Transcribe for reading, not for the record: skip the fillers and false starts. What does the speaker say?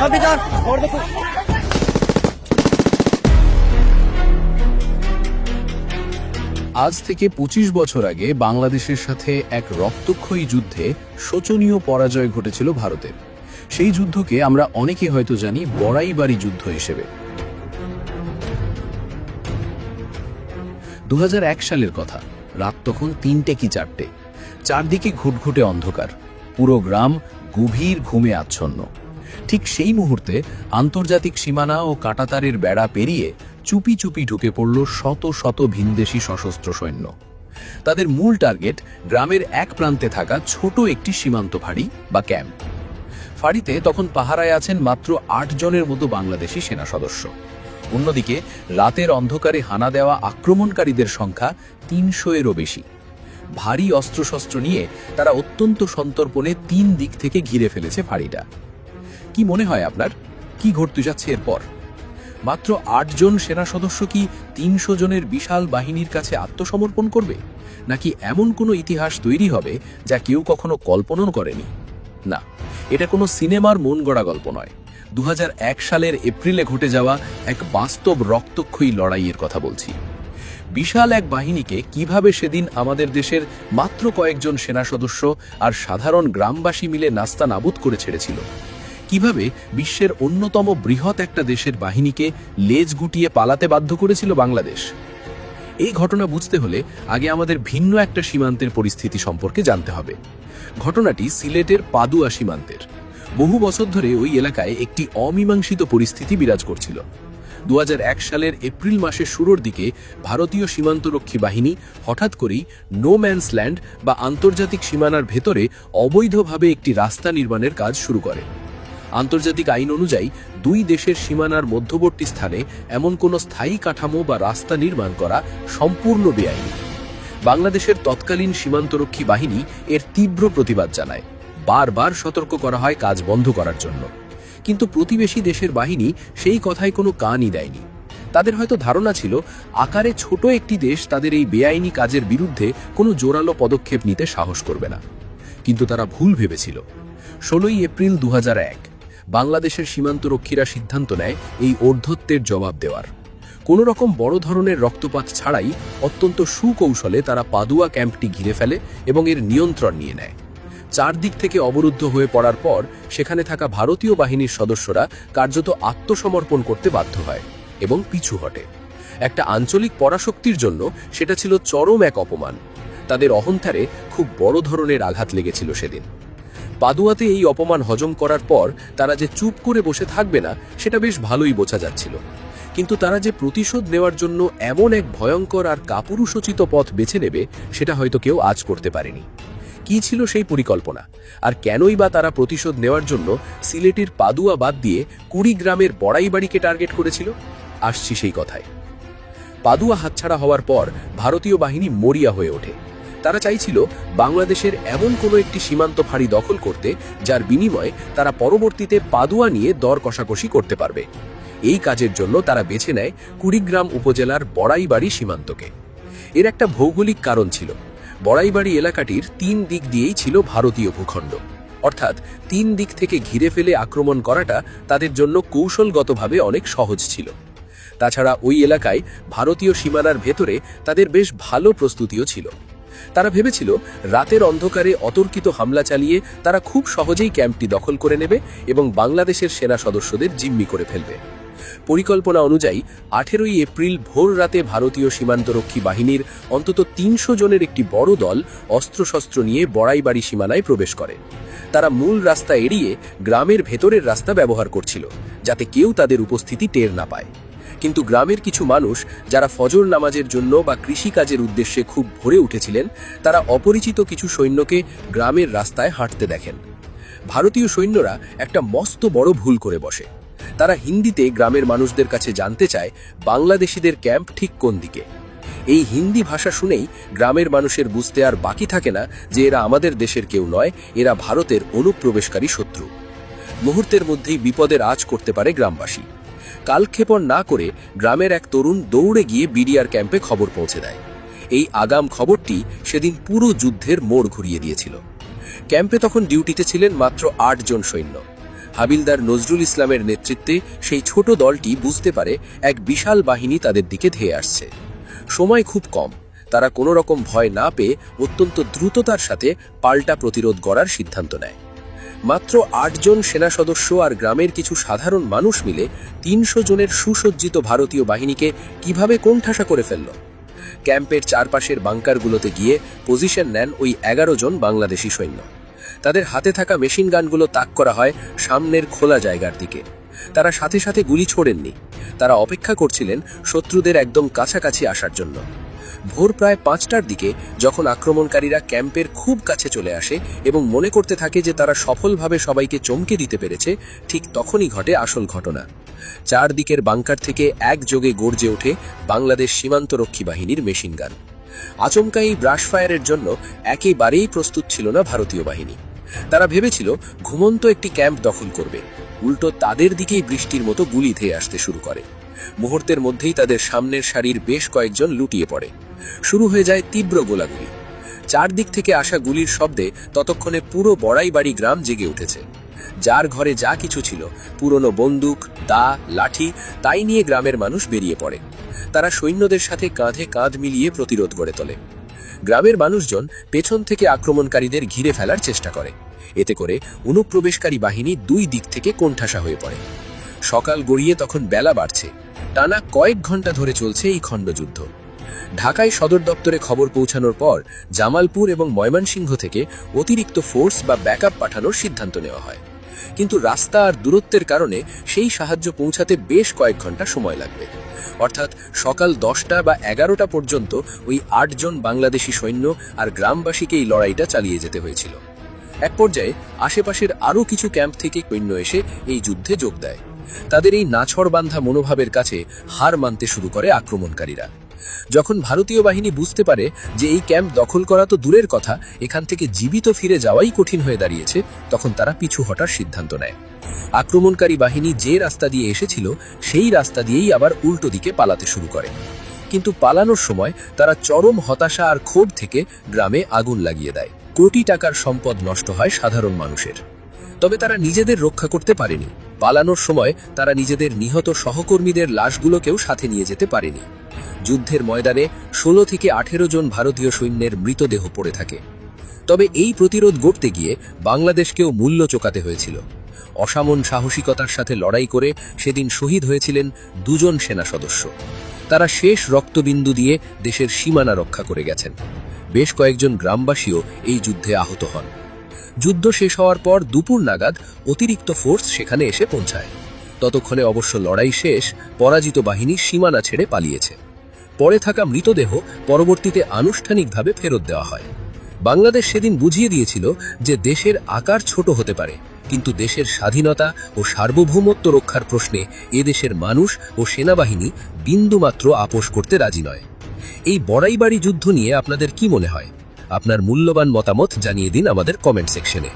আজ থেকে ২৫ বছর আগে বাংলাদেশের সাথে এক রক্তক্ষয়ী যুদ্ধে শোচনীয় পরাজয় ঘটেছিল ভারতের। সেই যুদ্ধকে আমরা অনেকে হয়তো জানি বড়াইবাড়ি যুদ্ধ হিসেবে। ২০০১ সালের কথা। রাত তখন ৩টে কি ৪টে। চারদিকে ঘুটঘুটে অন্ধকার, পুরো গ্রাম গভীর ঘুমে আচ্ছন্ন। ঠিক সেই মুহূর্তে আন্তর্জাতিক সীমানা ও কাঁটাতারের বেড়া পেরিয়ে চুপি চুপি ঢুকে পড়ল শত শত ভিনদেশি সশস্ত্র সৈন্য। তাদের মূল টার্গেট গ্রামের এক প্রান্তে থাকা ছোট একটি সীমান্ত ফাঁড়ি বা ক্যাম্প। ফাঁড়িতে তখন পাহারায় আছেন মাত্র ৮ জনের মতো বাংলাদেশি সেনা সদস্য। অন্যদিকে রাতের অন্ধকারে হানা দেওয়া আক্রমণকারীদের সংখ্যা ৩০০-এরও বেশি। ভারী অস্ত্রশস্ত্র নিয়ে তারা অত্যন্ত সন্তর্পণে ৩ দিক থেকে ঘিরে ফেলেছে ফাঁড়িটা। কি মনে হয় আপনার, কি ঘটতে যাচ্ছে এরপর? মাত্র ৮ জন সেনা সদস্য কি ৩০০ জনের বিশাল বাহিনীর কাছে আত্মসমর্পণ করবে, নাকি এমন কোনো ইতিহাস তৈরি হবে যা কেউ কখনো কল্পনাও করেনি? না, এটা কোনো সিনেমার মন গড়া গল্প নয়। ২০০১ সালের এপ্রিলে ঘটে যাওয়া এক বাস্তব রক্তক্ষয়ী লড়াইয়ের কথা বলছি। বিশাল এক বাহিনীকে কিভাবে সেদিন আমাদের দেশের মাত্র কয়েকজন সেনা সদস্য আর সাধারণ গ্রামবাসী মিলে নাস্তানাবুদ করে ছেড়েছিল। কিভাবে বিশ্বের অন্যতম বৃহৎ একটা দেশের বাহিনীকে লেজ গুটিয়ে পালাতে বাধ্য করেছিল বাংলাদেশ। এই ঘটনা বুঝতে হলে আগে আমাদের ভিন্ন একটা সীমান্তের পরিস্থিতি সম্পর্কে জানতে হবে। ঘটনাটি সিলেটের পাদুয়া সীমান্তের। বহু বছর ধরে ওই এলাকায় একটি অমীমাংসিত পরিস্থিতি বিরাজ করছিল। ২০০১ সালের এপ্রিল মাসের শুরুর দিকে ভারতীয় সীমান্তরক্ষী বাহিনী হঠাৎ করেই নো ম্যানস ল্যান্ড বা আন্তর্জাতিক সীমানার ভেতরে অবৈধভাবে একটি রাস্তা নির্মাণের কাজ শুরু করে। আন্তর্জাতিক আইন অনুযায়ী দুই দেশের সীমানার মধ্যবর্তী স্থানে এমন কোনো স্থায়ী কাঠামো বা রাস্তা নির্মাণ করা সম্পূর্ণ বেআইনি। বাংলাদেশের তৎকালীন সীমান্তরক্ষী বাহিনী এর তীব্র প্রতিবাদ জানায়। বারবার সতর্ক করা হয় কাজ বন্ধ করার জন্য, কিন্তু প্রতিবেশী দেশের বাহিনী সেই কথায় কোনো কানই দেয়নি। তাদের হয়তো ধারণা ছিল আকারে ছোট একটি দেশ তাদের এই বেআইনি কাজের বিরুদ্ধে কোনো জোরালো পদক্ষেপ নিতে সাহস করবে না। কিন্তু তারা ভুল ভেবেছিল। ১৬ই এপ্রিল ২০০১ বাংলাদেশের সীমান্তরক্ষীরা সিদ্ধান্ত নেয় এই ঔদ্ধত্যের জবাব দেওয়ার। কোনো রকম বড় ধরনের রক্তপাত ছাড়াই অত্যন্ত সুকৌশলে তারা পাদুয়া ক্যাম্পটি ঘিরে ফেলে এবং এর নিয়ন্ত্রণ নিয়ে নেয়। চারদিক থেকে অবরুদ্ধ হয়ে পড়ার পর সেখানে থাকা ভারতীয় বাহিনীর সদস্যরা কার্যত আত্মসমর্পণ করতে বাধ্য হয় এবং পিছু হটে। একটা আঞ্চলিক পরাশক্তির জন্য সেটা ছিল চরম এক অপমান। তাদের অহংকারে খুব বড় ধরনের আঘাত লেগেছিল সেদিন। পাদুয়াতে এই অপমান হজম করার পর তারা যে চুপ করে বসে থাকবে না সেটা বেশ ভালোই বোঝা যাচ্ছিল। কিন্তু তারা যে প্রতিশোধ নেওয়ার জন্য এমন এক ভয়ঙ্কর আর কাপুরুষোচিত পথ বেছে নেবে সেটা হয়তো কেউ আজ করতে পারেনি। কি ছিল সেই পরিকল্পনা, আর কেনই বা তারা প্রতিশোধ নেওয়ার জন্য সিলেটের পাদুয়া বাদ দিয়ে কুড়িগ্রামের বড়াইবাড়িকে টার্গেট করেছিল? আসছি সেই কথায়। পাদুয়া হাতছাড়া হওয়ার পর ভারতীয় বাহিনী মরিয়া হয়ে ওঠে। তারা চাইছিল বাংলাদেশের এমন কোনো একটি সীমান্ত ফাঁড়ি দখল করতে যার বিনিময়ে তারা পরবর্তীতে পাদুয়া নিয়ে দর কষাকষি করতে পারবে। এই কাজের জন্য তারা বেছে নেয় কুড়িগ্রাম উপজেলার বড়াইবাড়ি সীমান্তকে। এর একটা ভৌগোলিক কারণ ছিল। বড়াইবাড়ি এলাকাটির ৩ দিক দিয়েই ছিল ভারতীয় ভূখণ্ড, অর্থাৎ ৩ দিক থেকে ঘিরে ফেলে আক্রমণ করাটা তাদের জন্য কৌশলগতভাবে অনেক সহজ ছিল। তাছাড়া ওই এলাকায় ভারতীয় সীমানার ভেতরে তাদের বেশ ভালো প্রস্তুতিও ছিল। তারা ভেবেছিল রাতের অন্ধকারে অতর্কিত হামলা চালিয়ে তারা খুব সহজেই ক্যাম্পটি দখল করে নেবে এবং বাংলাদেশের সেনা সদস্যদের জিম্মি করে ফেলবে। পরিকল্পনা অনুযায়ী ১৮ই এপ্রিল ভোর রাতে ভারতীয় সীমান্তরক্ষী বাহিনীর অন্তত ৩০০ জনের একটি বড় দল অস্ত্রশস্ত্র নিয়ে বড়াইবাড়ি সীমানায় প্রবেশ করে। তারা মূল রাস্তা এড়িয়ে গ্রামের ভেতরের রাস্তা ব্যবহার করছিল, যাতে কেউ তাদের উপস্থিতি টের না পায়। কিন্তু গ্রামের কিছু মানুষ যারা ফজর নামাজের জন্য বা কৃষিকাজের উদ্দেশ্যে খুব ভোরে উঠেছিলেন, তারা অপরিচিত কিছু সৈন্যকে গ্রামের রাস্তায় হাঁটতে দেখেন। ভারতীয় সৈন্যরা একটা মস্ত বড় ভুল করে বসে। তারা হিন্দিতে গ্রামের মানুষদের কাছে জানতে চায় বাংলাদেশিদের ক্যাম্প ঠিক কোন দিকে। এই হিন্দি ভাষা শুনেই গ্রামের মানুষের বুঝতে আর বাকি থাকে না যে এরা আমাদের দেশের কেউ নয়, এরা ভারতের অনুপ্রবেশকারী শত্রু। মুহূর্তের মধ্যেই বিপদের আঁচ করতে পারে গ্রামবাসী। কালক্ষেপণ না করে গ্রামের এক তরুণ দৌড়ে গিয়ে বিডিআর ক্যাম্পে খবর পৌঁছে দেয়। এই আগাম খবরটি সেদিন পুরো যুদ্ধের মোড় ঘুরিয়ে দিয়েছিল। ক্যাম্পে তখন ডিউটিতে ছিলেন মাত্র ৮ জন সৈন্য। হাবিলদার নজরুল ইসলামের নেতৃত্বে সেই ছোট দলটি বুঝতে পারে এক বিশাল বাহিনী তাদের দিকে ধেয়ে আসছে। সময় খুব কম, তারা কোনো রকম ভয় না পেয়ে অত্যন্ত দ্রুততার সাথে পাল্টা প্রতিরোধ গড়ার সিদ্ধান্ত নেয়। মাত্র ৮ জন সেনা সদস্য আর গ্রামের কিছু সাধারণ মানুষ মিলে ৩০০ জনের সুসজ্জিত ভারতীয় বাহিনীকে কিভাবে কোণঠাসা করে ফেলল। ক্যাম্পের চারপাশের বাংকারগুলোতে গিয়ে পজিশন নেন ওই ১১ জন বাংলাদেশি সৈন্য। তাদের হাতে থাকা মেশিন গানগুলো তাক করা হয় সামনের খোলা জায়গার দিকে। তারা সাথে সাথে গুলি ছোড়েননি, তারা অপেক্ষা করছিলেন শত্রুদের একদম কাছাকাছি আসার জন্য। ভোর প্রায় ৫টার দিকে যখন আক্রমণকারীরা ক্যাম্পের খুব কাছে চলে আসে এবং মনে করতে থাকে যে তারা সফলভাবে সবাইকে চমকে দিতে পেরেছে, ঠিক তখনই ঘটে আসল ঘটনা। চারদিকের বাংকার থেকে একযোগে গর্জে ওঠে বাংলাদেশ সীমান্তরক্ষী বাহিনীর মেশিনগান। আচমকা এই ব্রাশ ফায়ারের জন্য একেবারেই প্রস্তুত ছিল না ভারতীয় বাহিনী। তারা ভেবেছিল ঘুমন্ত একটি ক্যাম্প দখল করবে, উল্টো তাদের দিকেই বৃষ্টির মতো গুলি ধেয়ে আসতে শুরু করে। মুহূর্তের মধ্যেই তাদের সামনের সারির বেশ কয়েকজন লুটিয়ে পড়ে। শুরু হয়ে যায় তীব্র গোলাগুলি। চারদিক থেকে আসা গুলির শব্দে ততক্ষণে পুরো বড়াইবাড়ি গ্রাম জেগে উঠেছে। যার ঘরে যা কিছু ছিল, পুরনো বন্দুক, দা, লাঠি, তাই নিয়ে গ্রামের মানুষ বেরিয়ে পড়ে। তারা সৈন্যদের সাথে কাঁধে কাঁধ মিলিয়ে প্রতিরোধ গড়ে তোলে। গ্রামের মানুষজন পেছন থেকে আক্রমণকারীদের ঘিরে ফেলার চেষ্টা করে। এতে করে অনুপ্রবেশকারী বাহিনী দুই দিক থেকে কোণঠাসা হয়ে পড়ে। সকাল গড়িয়ে তখন বেলা বাড়ছে। টানা কয়েক ঘন্টা ধরে চলছে এই খণ্ডযুদ্ধ। ঢাকায় সদর দপ্তরে খবর পৌঁছানোর পর জামালপুর এবং ময়মনসিংহ থেকে অতিরিক্ত ফোর্স বা ব্যাকআপ পাঠানোর সিদ্ধান্ত নেওয়া হয়। কিন্তু রাস্তা আর দূরত্বের কারণে সেই সাহায্য পৌঁছাতে বেশ কয়েক ঘন্টা সময় লাগবে। অর্থাৎ সকাল ১০টা বা ১১টা পর্যন্ত ওই ৮ জন বাংলাদেশি সৈন্য আর গ্রামবাসীকে এই লড়াইটা চালিয়ে যেতে হয়েছিল। এক পর্যায়ে আশেপাশের আরও কিছু ক্যাম্প থেকে সৈন্য এসে এই যুদ্ধে যোগ দেয়। তাদের এই নাছড়বান্ধা মনোভাবের কাছে হার মানতে শুরু করে আক্রমণকারীরা। যখন ভারতীয় বাহিনী বুঝতে পারে যে এই ক্যাম্প দখল করা তো দূরের কথা, এখান থেকে জীবিত ফিরে যাওয়াই কঠিন হয়ে দাঁড়িয়েছে, তখন তারা পিছু হটার সিদ্ধান্ত নেয়। আক্রমণকারী বাহিনী যে রাস্তা দিয়ে এসেছিল সেই রাস্তা দিয়েই আবার উল্টো দিকে পালাতে শুরু করে। কিন্তু পালানোর সময় তারা চরম হতাশা আর ক্ষোভ থেকে গ্রামে আগুন লাগিয়ে দেয়। কোটি টাকার সম্পদ নষ্ট হয় সাধারণ মানুষের। তবে তারা নিজেদের রক্ষা করতে পারেনি। পালানোর সময় তারা নিজেদের নিহত সহকর্মীদের লাশগুলোকেও সাথে নিয়ে যেতে পারেনি। যুদ্ধের ময়দানে ১৬ থেকে ১৮ জন ভারতীয় সৈন্যের মৃতদেহ পড়ে থাকে। তবে এই প্রতিরোধ গড়তে গিয়ে বাংলাদেশকেও মূল্য চোকাতে হয়েছিল। অসামন সাহসিকতার সাথে লড়াই করে সেদিন শহীদ হয়েছিলেন ২ জন সেনা সদস্য। তারা শেষ রক্তবিন্দু দিয়ে দেশের সীমানা রক্ষা করে গেছেন। বেশ কয়েকজন গ্রামবাসীও এই যুদ্ধে আহত হন। যুদ্ধ শেষ হওয়ার পর দুপুর নাগাদ অতিরিক্ত ফোর্স সেখানে এসে পৌঁছায়। ততক্ষণে অবশ্য লড়াই শেষ, পরাজিত বাহিনী সীমানা ছেড়ে পালিয়েছে। পড়ে থাকা মৃতদেহ পরবর্তীতে আনুষ্ঠানিকভাবে ফেরত দেওয়া হয়। বাংলাদেশ সেদিন বুঝিয়ে দিয়েছিল যে দেশের আকার ছোট হতে পারে, কিন্তু দেশের স্বাধীনতা ও সার্বভৌমত্ব রক্ষার প্রশ্নে এদেশের মানুষ ও সেনাবাহিনী বিন্দুমাত্র আপোষ করতে রাজি নয়। এই বড়াইবাড়ি যুদ্ধ নিয়ে আপনাদের কি মনে হয়? আপনার মূল্যবান মতামত জানিয়ে দিন আমাদের কমেন্ট সেকশনে।